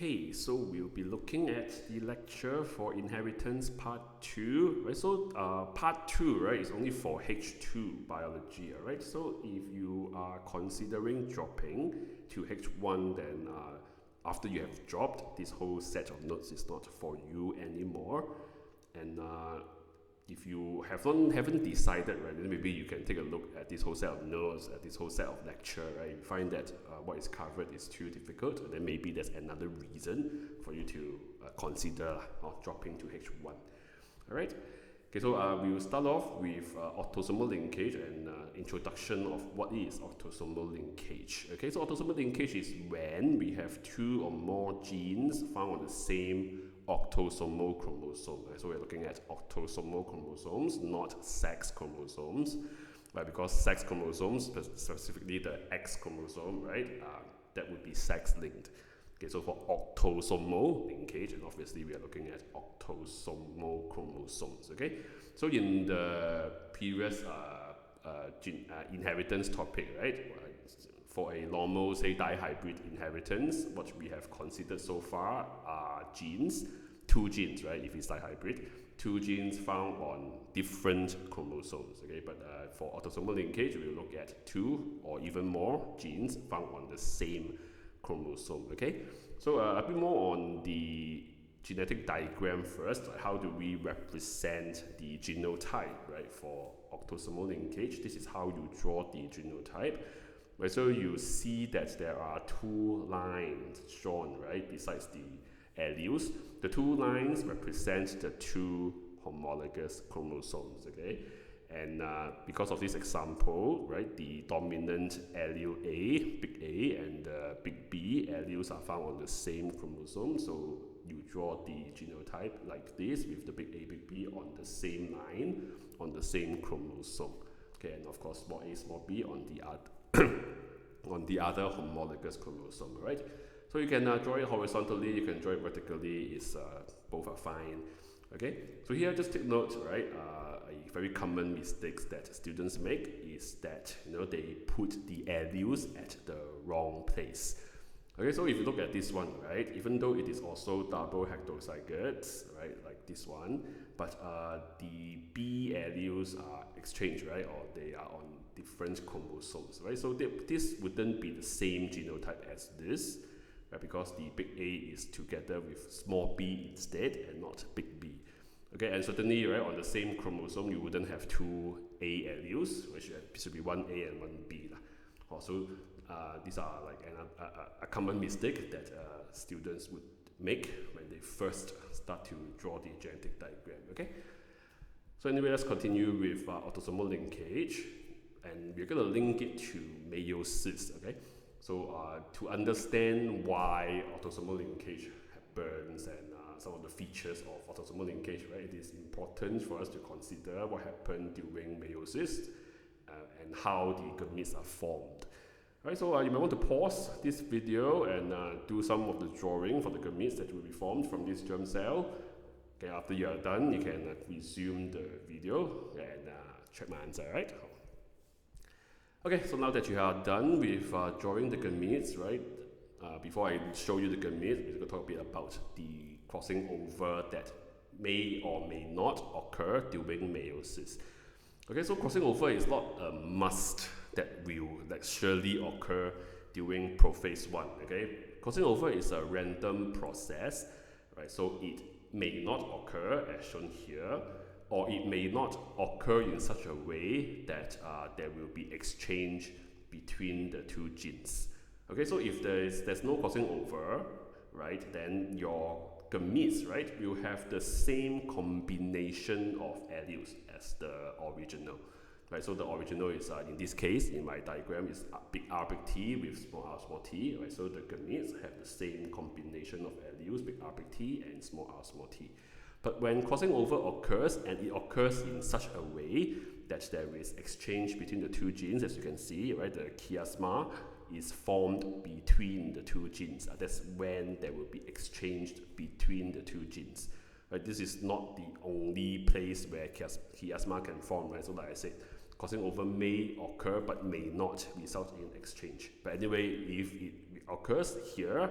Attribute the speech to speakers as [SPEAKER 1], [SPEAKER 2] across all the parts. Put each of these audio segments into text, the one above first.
[SPEAKER 1] Okay, so we'll be looking at the lecture for inheritance part 2, right? So part 2, right, is only for H2 biology, all right? So if you are considering dropping to H1, then after you have dropped, this whole set of notes is not for you anymore. And if you haven't decided, right, then maybe you can take a look at this whole set of notes, at this whole set of lecture, right? You find that what is covered is too difficult, and then maybe there's another reason for you to consider dropping to H1. All right. Okay, so we will start off with autosomal linkage and introduction of what is autosomal linkage. Okay, so autosomal linkage is when we have two or more genes found on the same autosomal chromosome. Right? So we're looking at autosomal chromosomes, not sex chromosomes, right? Because sex chromosomes, specifically the X chromosome, right, that would be sex-linked. Okay, so for autosomal linkage, and obviously we are looking at autosomal chromosomes. Okay, so in the previous inheritance topic, right, for a normal, say, dihybrid inheritance, what we have considered so far are genes, two genes, right, if it's dihybrid, two genes found on different chromosomes, okay, but for autosomal linkage, we'll look at two or even more genes found on the same chromosome, okay. So a bit more on the genetic diagram first. How do we represent the genotype, right, for autosomal linkage? This is how you draw the genotype. Right, so you see that there are two lines shown, right, besides the alleles. The two lines represent the two homologous chromosomes, okay? And because of this example, right, the dominant allele A, big A, and big B alleles are found on the same chromosome. So you draw the genotype like this with the big A, big B on the same line, on the same chromosome. Okay, and of course, small a, small b on the other on the other homologous chromosome, right? So you can draw it horizontally, you can draw it vertically, both are fine. Okay, so here just take note, right? A very common mistake that students make is that they put the alleles at the wrong place. Okay, so if you look at this one, right, even though it is also double heterozygotes, right, like this one, but the B alleles are exchanged, right, or they are on different chromosomes, right? So this wouldn't be the same genotype as this, right, because the big A is together with small b instead and not big B. Okay, and certainly, right, on the same chromosome, you wouldn't have two A alleles, which should be one A and one B. Also, these are like a common mistake that students would make when they first start to draw the genetic diagram. Okay, so anyway, let's continue with autosomal linkage, and we're going to link it to meiosis. Okay, so to understand why autosomal linkage happens and some of the features of autosomal linkage, right, it is important for us to consider what happened during meiosis and how the gametes are formed. Right, so you might want to pause this video and do some of the drawing for the gametes that will be formed from this germ cell. Okay, after you are done, you can resume the video and check my answer, right? Okay, so now that you are done with drawing the gametes, right, before I show you the gametes, we're going to talk a bit about the crossing over that may or may not occur during meiosis. Okay, so crossing over is not a must that will surely occur during prophase 1. Okay, crossing over is a random process, right? So it may not occur as shown here, or it may not occur in such a way that there will be exchange between the two genes. Okay, so if there's no crossing over, right, then your gametes, right, will have the same combination of alleles as the original. Right, so the original is, in this case, in my diagram, is big R, big T with small r, small t. Right, so the gametes have the same combination of alleles, big R, big T, and small r, small t. But when crossing over occurs, and it occurs in such a way that there is exchange between the two genes, as you can see, right, the chiasma is formed between the two genes. That's when there will be exchange between the two genes. Right, this is not the only place where chiasma can form, right? So like I said, crossing over may occur but may not result in exchange. But anyway, if it occurs here,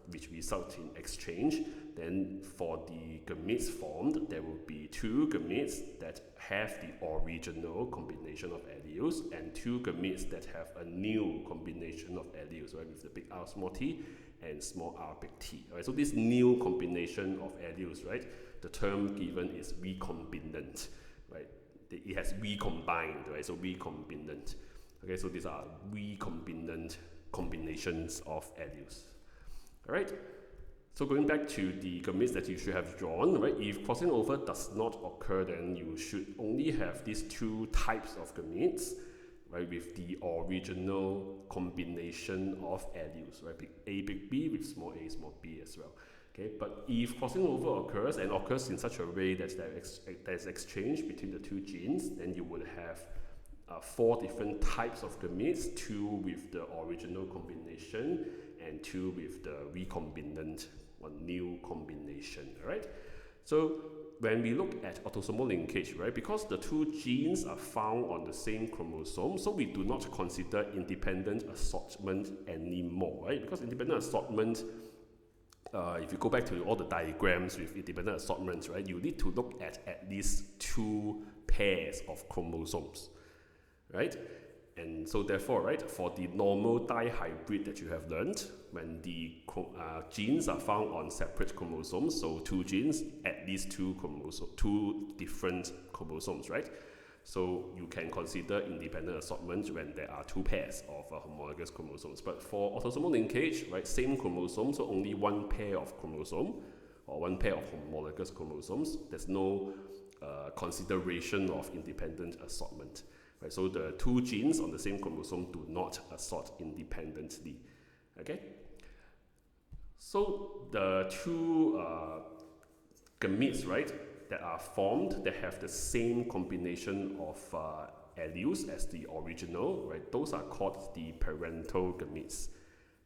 [SPEAKER 1] which result in exchange, then for the gametes formed, there will be 2 gametes that have the original combination of alleles and 2 gametes that have a new combination of alleles, right, with the big R small t and small r big T. Right? So this new combination of alleles, right, the term given is recombinant, right? It has recombined, right? So recombinant. Okay, so these are recombinant combinations of alleles. All right. So going back to the gametes that you should have drawn, right? If crossing over does not occur, then you should only have these 2 types of gametes, right, with the original combination of alleles, right? Big A, big B with small a, small b as well. Okay, but if crossing over occurs and occurs in such a way that there's exchange between the 2 genes, then you would have 4 different types of gametes, 2 with the original combination and 2 with the recombinant or new combination. All right. So when we look at autosomal linkage, right, because the 2 genes are found on the same chromosome, so we do not consider independent assortment anymore, right? Because independent assortment, if you go back to all the diagrams with independent assortments, right, you need to look at least 2 pairs of chromosomes, right? And so therefore, right, for the normal dihybrid that you have learned, when the genes are found on separate chromosomes, so 2 genes, at least 2 different chromosomes, right? So you can consider independent assortment when there are 2 pairs of homologous chromosomes. But for autosomal linkage, right, same chromosome, so only 1 pair of chromosome or 1 pair of homologous chromosomes. There's no consideration of independent assortment. Right, so the 2 genes on the same chromosome do not assort independently. Okay. So the 2 gametes, right, that are formed, that have the same combination of alleles as the original, right, those are called the parental gametes.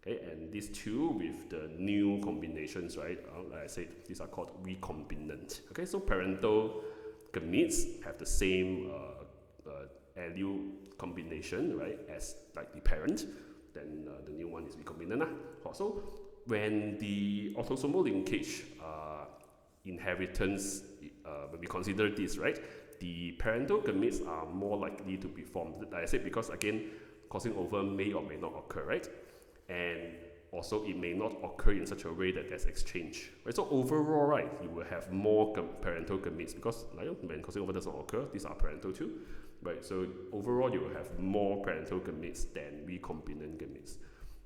[SPEAKER 1] Okay, and these 2 with the new combinations, right, like I said, these are called recombinant. Okay, so parental gametes have the same allele combination, right, as like the parent, then the new one is recombinant. So when the autosomal linkage inheritance, when we consider this, right, the parental gametes are more likely to be formed. Like I said, because again, crossing over may or may not occur, right? And also it may not occur in such a way that there's exchange, right? So overall, right, you will have more parental gametes because like, when crossing over does not occur, these are parental too, right? So overall, you will have more parental gametes than recombinant gametes.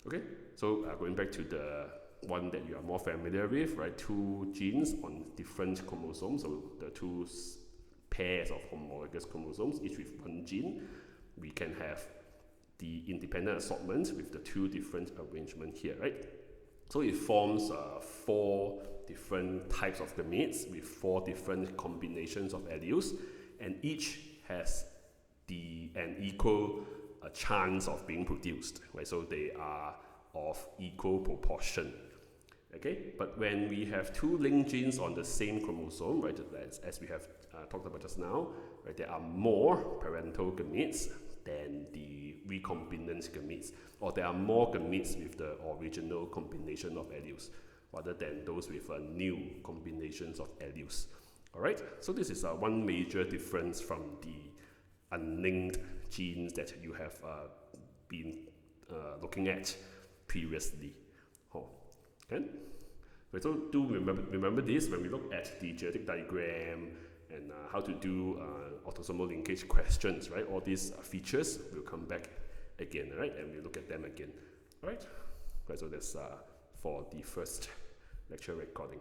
[SPEAKER 1] Okay, so going back to the one that you are more familiar with, right? 2 genes on different chromosomes, so the 2 pairs of homologous chromosomes, each with 1 gene. We can have the independent assortment with the 2 different arrangements here, right? So it forms 4 different types of gametes with 4 different combinations of alleles, and each has an equal chance of being produced, right? So they are of equal proportion. Okay, but when we have 2 linked genes on the same chromosome, right, as we have talked about just now, right, there are more parental gametes than the recombinant gametes, or there are more gametes with the original combination of alleles rather than those with new combinations of alleles. All right, so this is one major difference from the unlinked genes that you have been looking at previously. Okay? So do remember this when we look at the genetic diagram and how to do autosomal linkage questions, right? All these features will come back again, right? And we'll look at them again, right? So that's for the first lecture recording.